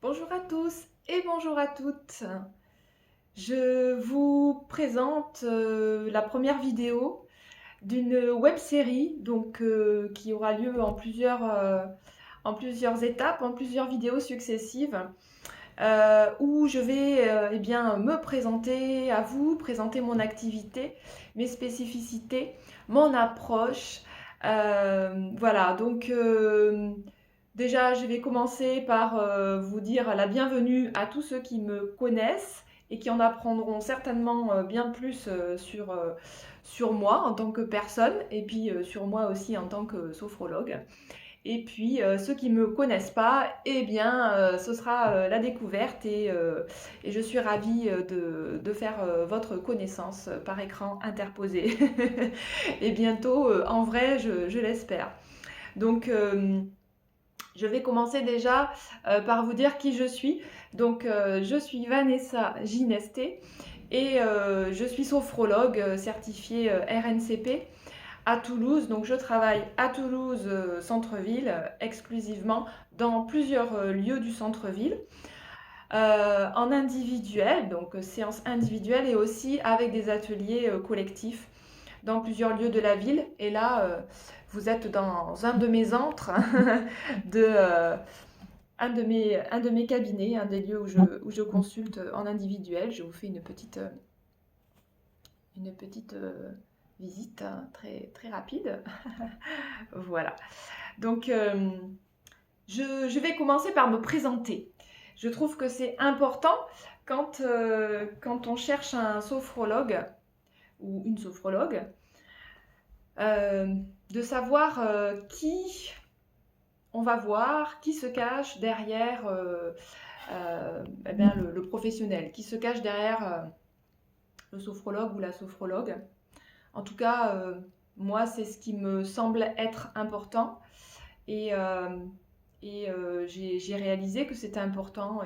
Bonjour à tous et bonjour à toutes. Je vous présente la première vidéo d'une web série qui aura lieu en plusieurs étapes, en plusieurs vidéos successives, où je vais me présenter à vous, présenter mon activité, mes spécificités, mon approche. Déjà, je vais commencer par vous dire la bienvenue à tous ceux qui me connaissent et qui en apprendront certainement bien plus sur moi en tant que personne et puis sur moi aussi en tant que sophrologue. Et puis ceux qui ne me connaissent pas, ce sera la découverte et je suis ravie de faire votre connaissance par écran interposé. Et bientôt, en vrai, je l'espère. Donc, je vais commencer déjà par vous dire qui je suis. Je suis Vanessa Ginesté et je suis sophrologue certifiée RNCP à Toulouse. Donc, je travaille à Toulouse, centre-ville, exclusivement dans plusieurs lieux du centre-ville. En individuel, donc séance individuelle et aussi avec des ateliers collectifs dans plusieurs lieux de la ville. Et là, vous êtes dans un de mes antres, un de mes cabinets, un des lieux où je consulte en individuel. Je vous fais une petite visite très, très rapide. Voilà. Donc, je vais commencer par me présenter. Je trouve que c'est important quand on cherche un sophrologue ou une sophrologue, de savoir qui on va voir, qui se cache derrière le professionnel, qui se cache derrière le sophrologue ou la sophrologue. En tout cas, moi, c'est ce qui me semble être important et j'ai réalisé que c'était important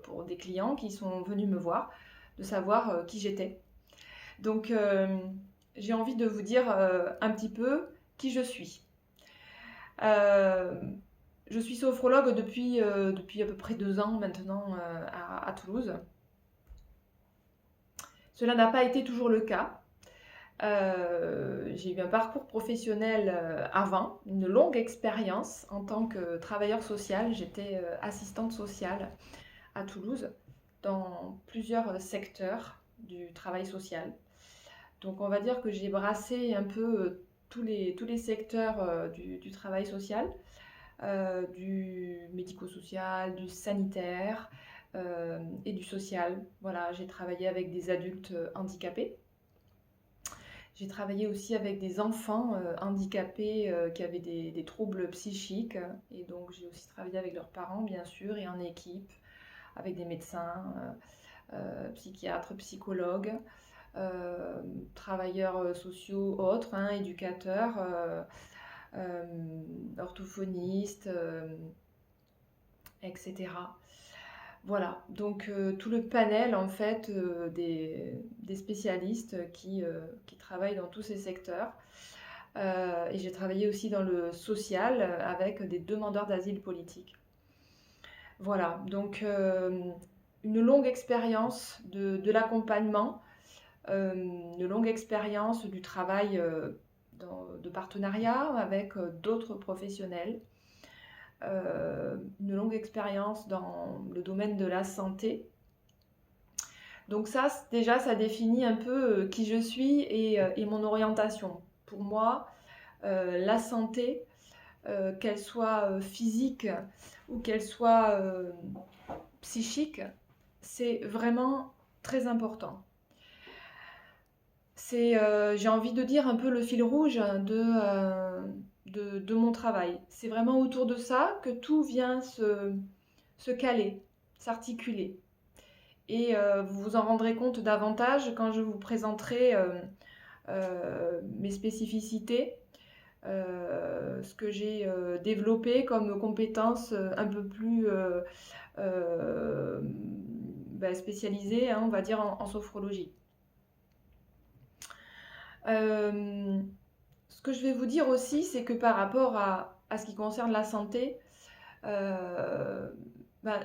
pour des clients qui sont venus me voir, de savoir qui j'étais. Donc, j'ai envie de vous dire un petit peu qui je suis. Je suis sophrologue depuis à peu près 2 ans maintenant à Toulouse. Cela n'a pas été toujours le cas. J'ai eu un parcours professionnel avant, une longue expérience en tant que travailleur social. J'étais assistante sociale à Toulouse dans plusieurs secteurs du travail social. Donc on va dire que j'ai brassé un peu tous les secteurs du travail social, du médico-social, du sanitaire et du social. Voilà, j'ai travaillé avec des adultes handicapés. J'ai travaillé aussi avec des enfants handicapés qui avaient des troubles psychiques. Et donc j'ai aussi travaillé avec leurs parents, bien sûr, et en équipe, avec des médecins, psychiatres, psychologues, travailleurs sociaux autres, éducateurs, orthophonistes, etc. Voilà, donc tout le panel en fait des spécialistes qui travaillent dans tous ces secteurs. Et j'ai travaillé aussi dans le social avec des demandeurs d'asile politique. Voilà, donc une longue expérience de l'accompagnement, une longue expérience du travail de partenariat avec d'autres professionnels, une longue expérience dans le domaine de la santé. Donc ça, déjà, ça définit un peu qui je suis et mon orientation. Pour moi, la santé, qu'elle soit physique ou qu'elle soit psychique, c'est vraiment très important. C'est, j'ai envie de dire, un peu le fil rouge de mon travail. C'est vraiment autour de ça que tout vient se caler, s'articuler. Et vous vous en rendrez compte davantage quand je vous présenterai mes spécificités, ce que j'ai développé comme compétences un peu plus spécialisées, on va dire, en sophrologie. Ce que je vais vous dire aussi, c'est que par rapport à ce qui concerne la santé,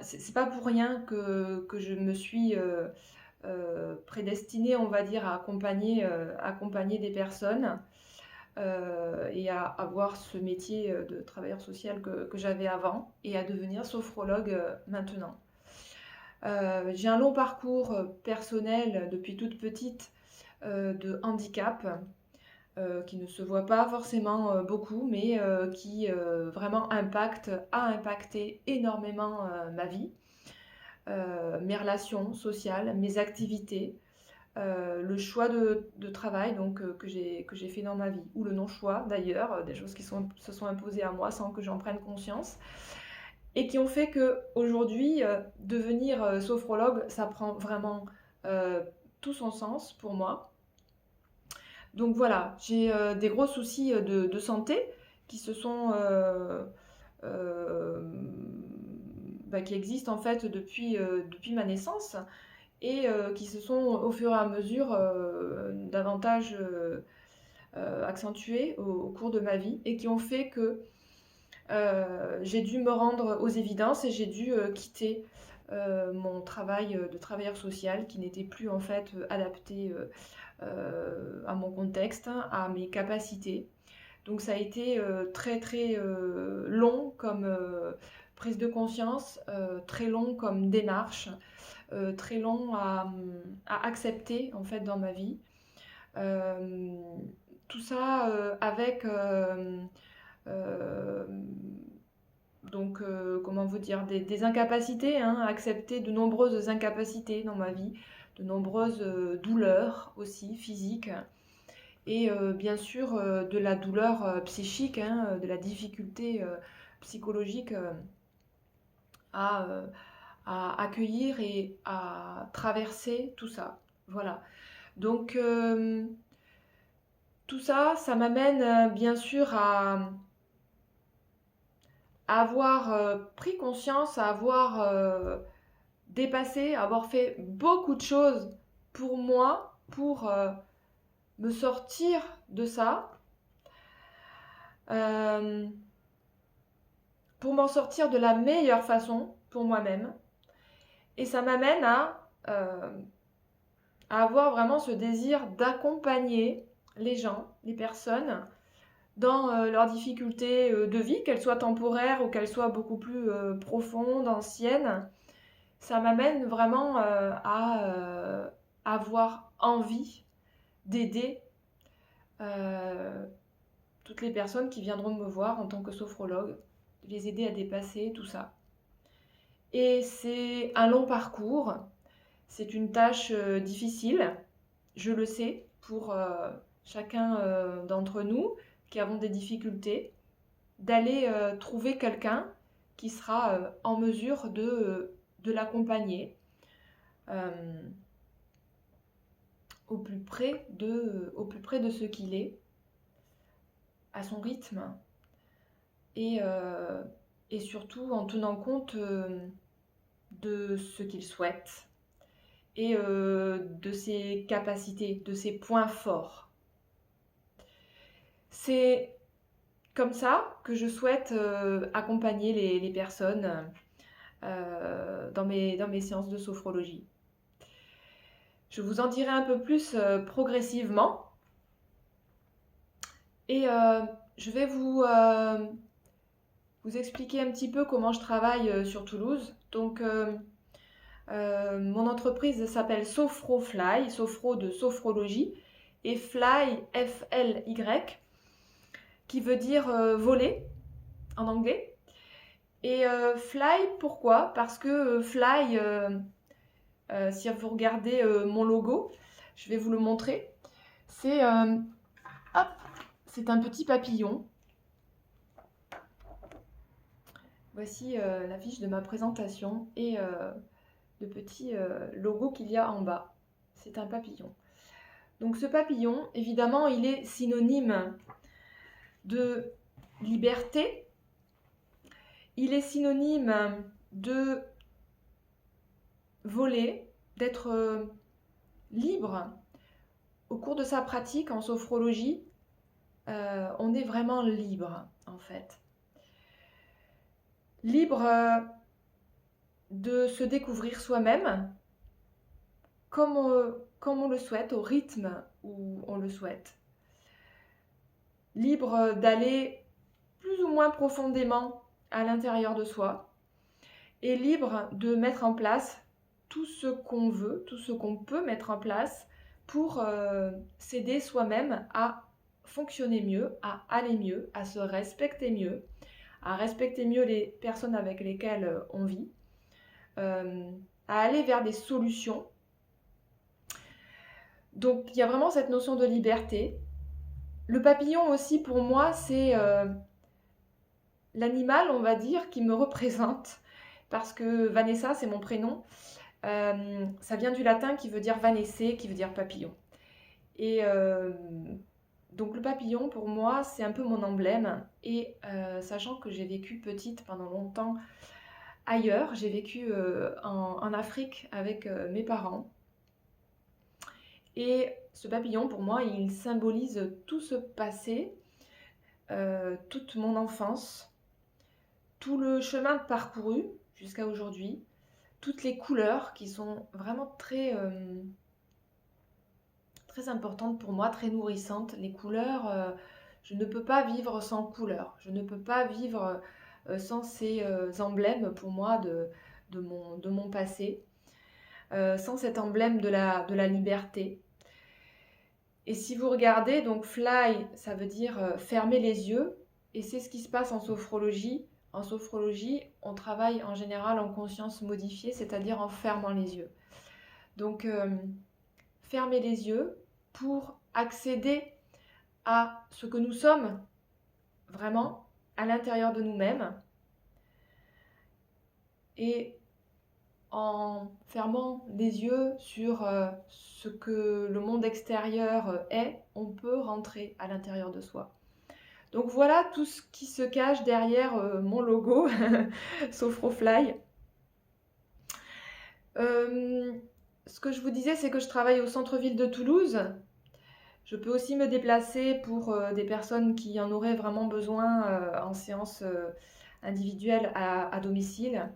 c'est pas pour rien que je me suis prédestinée, on va dire, à accompagner des personnes et à avoir ce métier de travailleur social que j'avais avant et à devenir sophrologue maintenant. J'ai un long parcours personnel depuis toute petite de handicap qui ne se voit pas forcément beaucoup, mais qui vraiment a impacté énormément ma vie, mes relations sociales, mes activités, le choix de travail donc, que j'ai fait dans ma vie, ou le non-choix d'ailleurs, des choses qui se sont imposées à moi sans que j'en prenne conscience, et qui ont fait qu'aujourd'hui, devenir sophrologue, ça prend vraiment tout son sens pour moi. Donc voilà, j'ai des gros soucis de santé qui se sont euh, qui existent en fait depuis ma naissance et qui se sont au fur et à mesure davantage accentués au cours de ma vie et qui ont fait que j'ai dû me rendre aux évidences et j'ai dû quitter mon travail de travailleur social qui n'était plus en fait adapté à mon contexte, à mes capacités. Donc ça a été très très long comme prise de conscience, très long comme démarche, très long à accepter en fait dans ma vie. Euh, Tout ça avec euh, donc comment vous dire des incapacités, hein, accepter de nombreuses incapacités dans ma vie, de nombreuses douleurs aussi physiques et bien sûr de la douleur psychique, hein, de la difficulté psychologique à, euh, à accueillir et à traverser tout ça. Voilà. Donc tout ça, ça m'amène bien sûr à avoir pris conscience, à avoir dépassé, à avoir fait beaucoup de choses pour moi, pour me sortir de ça, euh, pour m'en sortir de la meilleure façon pour moi-même. Et ça m'amène à avoir vraiment ce désir d'accompagner les gens, les personnes, dans leurs difficultés de vie, qu'elles soient temporaires ou qu'elles soient beaucoup plus profondes, anciennes. Ça m'amène vraiment à avoir envie d'aider euh, toutes les personnes qui viendront me voir en tant que sophrologue, de les aider à dépasser tout ça. Et c'est un long parcours, c'est une tâche difficile, je le sais, pour chacun d'entre nous qui avons des difficultés, d'aller trouver quelqu'un qui sera en mesure de l'accompagner au plus près de ce qu'il est, à son rythme, et, euh, et surtout en tenant compte de ce qu'il souhaite et de ses capacités, de ses points forts. C'est comme ça que je souhaite accompagner les personnes dans mes séances de sophrologie. Je vous en dirai un peu plus progressivement et je vais vous expliquer un petit peu comment je travaille sur Toulouse. Donc, mon entreprise s'appelle SophroFly, Sophro de sophrologie, et Fly, F-L-Y, qui veut dire voler en anglais. Et Fly, pourquoi? Parce que Fly, si vous regardez mon logo, je vais vous le montrer, c'est hop, c'est un petit papillon. Voici l'affiche de ma présentation et le petit logo qu'il y a en bas. C'est un papillon. Donc ce papillon, évidemment, il est synonyme de liberté. Il est synonyme de voler, d'être libre. Au cours de sa pratique en sophrologie, on est vraiment libre, en fait. Libre de se découvrir soi-même comme on le souhaite, au rythme où on le souhaite. Libre d'aller plus ou moins profondément à l'intérieur de soi et libre de mettre en place tout ce qu'on veut, tout ce qu'on peut mettre en place pour s'aider soi-même à fonctionner mieux, à aller mieux, à se respecter mieux, à respecter mieux les personnes avec lesquelles on vit, à aller vers des solutions. Donc il y a vraiment cette notion de liberté. Le papillon aussi pour moi c'est l'animal on va dire qui me représente parce que Vanessa c'est mon prénom. Ça vient du latin qui veut dire vanesse, qui veut dire papillon. Et donc le papillon pour moi c'est un peu mon emblème et sachant que j'ai vécu petite pendant longtemps ailleurs, j'ai vécu en Afrique avec mes parents. Et ce papillon, pour moi, il symbolise tout ce passé, toute mon enfance, tout le chemin parcouru jusqu'à aujourd'hui, toutes les couleurs qui sont vraiment très importantes pour moi, très nourrissantes. Les couleurs, je ne peux pas vivre sans couleurs. Je ne peux pas vivre sans ces emblèmes pour moi de mon passé, sans cet emblème de la liberté. Et si vous regardez, donc fly, ça veut dire fermer les yeux, et c'est ce qui se passe en sophrologie. En sophrologie, on travaille en général en conscience modifiée, c'est-à-dire en fermant les yeux. Donc, fermer les yeux pour accéder à ce que nous sommes vraiment à l'intérieur de nous-mêmes. Et en fermant les yeux sur ce que le monde extérieur est, on peut rentrer à l'intérieur de soi. Donc voilà tout ce qui se cache derrière mon logo, Sophrofly. Ce que je vous disais, c'est que je travaille au centre-ville de Toulouse. Je peux aussi me déplacer pour des personnes qui en auraient vraiment besoin en séance individuelle à domicile.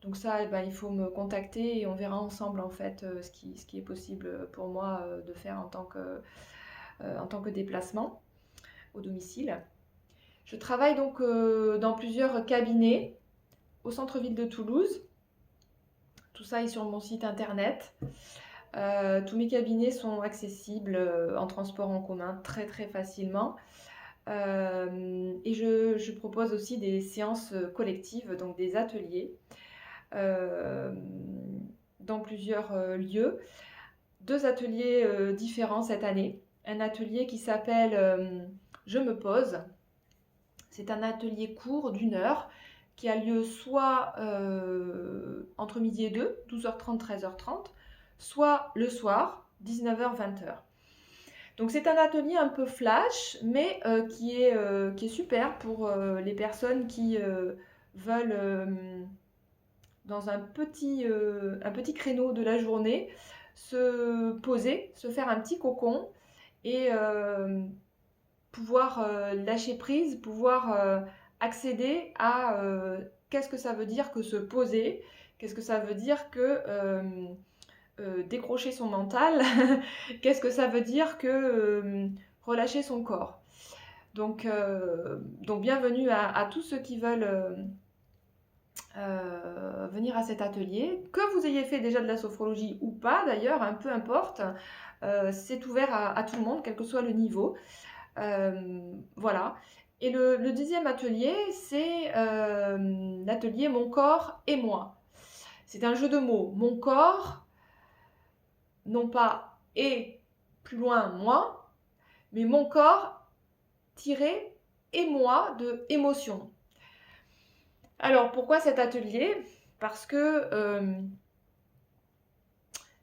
Donc ça, il faut me contacter et on verra ensemble en fait ce qui est possible pour moi de faire en tant que déplacement au domicile. Je travaille donc dans plusieurs cabinets au centre-ville de Toulouse. Tout ça est sur mon site internet. Tous mes cabinets sont accessibles en transport en commun très très facilement. Et je propose aussi des séances collectives, donc des ateliers. Dans plusieurs lieux. 2 ateliers différents cette année. Un atelier qui s'appelle Je me pose. C'est un atelier court d'1 heure qui a lieu soit entre midi et 2, 12h30, 13h30, soit le soir, 19h, 20h. Donc c'est un atelier un peu flash, mais qui est super pour les personnes qui veulent dans un petit créneau de la journée, se poser, se faire un petit cocon et pouvoir lâcher prise, pouvoir accéder à qu'est-ce que ça veut dire que se poser, qu'est-ce que ça veut dire que décrocher son mental, qu'est-ce que ça veut dire que relâcher son corps. Donc bienvenue à tous ceux qui veulent venir à cet atelier, que vous ayez fait déjà de la sophrologie ou pas d'ailleurs, peu importe, c'est ouvert à tout le monde, quel que soit le niveau. Voilà. Et le deuxième atelier, c'est l'atelier Mon corps et moi. C'est un jeu de mots. Mon corps, non pas et plus loin moi, mais mon corps tiré et moi de émotion. Alors, pourquoi cet atelier ? Parce que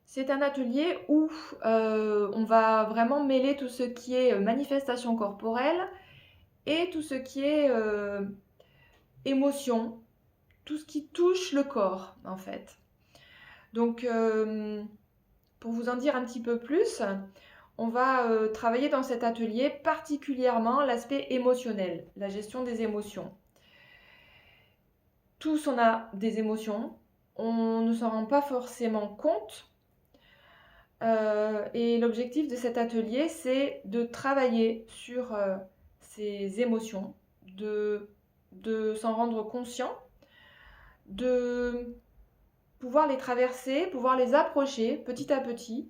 c'est un atelier où on va vraiment mêler tout ce qui est manifestation corporelle et tout ce qui est émotion, tout ce qui touche le corps, en fait. Donc, pour vous en dire un petit peu plus, on va travailler dans cet atelier particulièrement l'aspect émotionnel, la gestion des émotions. Tous, on a des émotions, on ne s'en rend pas forcément compte. Et l'objectif de cet atelier, c'est de travailler sur ces émotions, de s'en rendre conscient, de pouvoir les traverser, pouvoir les approcher petit à petit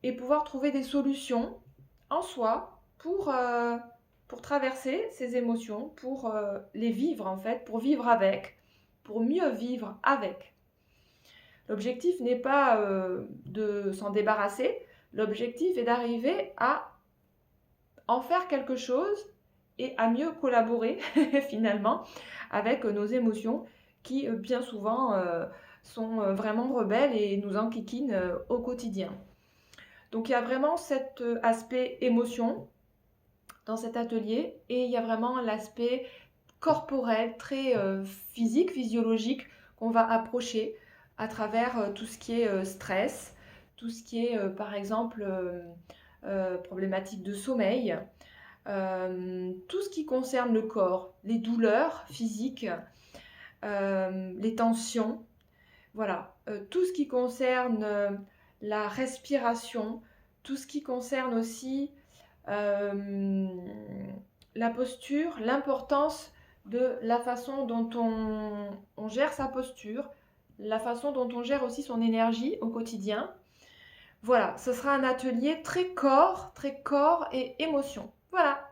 et pouvoir trouver des solutions en soi pour traverser ces émotions, pour les vivre en fait, pour vivre avec, pour mieux vivre avec. L'objectif n'est pas de s'en débarrasser, l'objectif est d'arriver à en faire quelque chose et à mieux collaborer finalement avec nos émotions qui bien souvent sont vraiment rebelles et nous enquiquinent au quotidien. Donc il y a vraiment cet aspect émotion dans cet atelier et il y a vraiment l'aspect corporel, très physique, physiologique qu'on va approcher à travers tout ce qui est stress, tout ce qui est par exemple problématique de sommeil, tout ce qui concerne le corps, les douleurs physiques, les tensions, voilà, tout ce qui concerne la respiration, tout ce qui concerne aussi la posture, l'importance de la façon dont on gère sa posture, la façon dont on gère aussi son énergie au quotidien. Voilà, ce sera un atelier très corps et émotion. Voilà.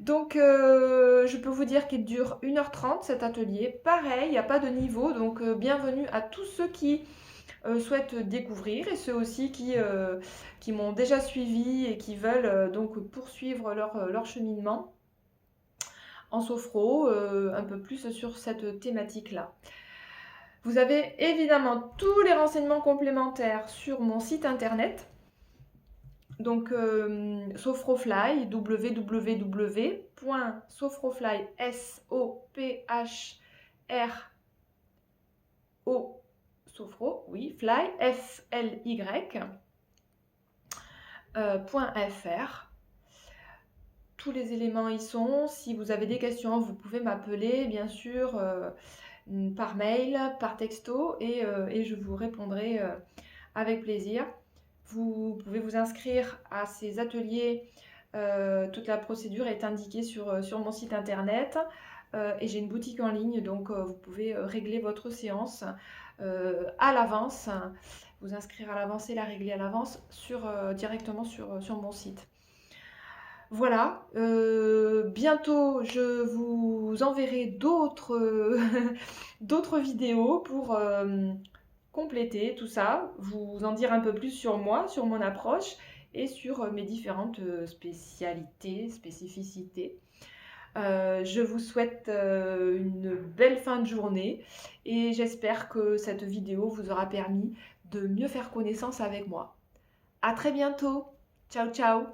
Donc, je peux vous dire qu'il dure 1h30 cet atelier. Pareil, il n'y a pas de niveau, donc bienvenue à tous ceux qui souhaitent découvrir et ceux aussi qui m'ont déjà suivi et qui veulent donc poursuivre leur cheminement en sophro, un peu plus sur cette thématique-là. Vous avez évidemment tous les renseignements complémentaires sur mon site internet. Donc Sophrofly, www.sophrofly, S-O-P-H-R-O, Sophro, oui, fly, F-L-Y, .fr. Tous les éléments y sont. Si vous avez des questions, vous pouvez m'appeler, bien sûr, par mail, par texto, et je vous répondrai avec plaisir. Vous pouvez vous inscrire à ces ateliers. Toute la procédure est indiquée sur mon site internet. Et j'ai une boutique en ligne, donc vous pouvez régler votre séance à l'avance, vous inscrire à l'avance et la régler à l'avance directement sur mon site. Voilà, bientôt je vous enverrai d'autres vidéos pour compléter tout ça, vous en dire un peu plus sur moi, sur mon approche et sur mes différentes spécificités. Je vous souhaite une belle fin de journée et j'espère que cette vidéo vous aura permis de mieux faire connaissance avec moi. À très bientôt. Ciao, ciao.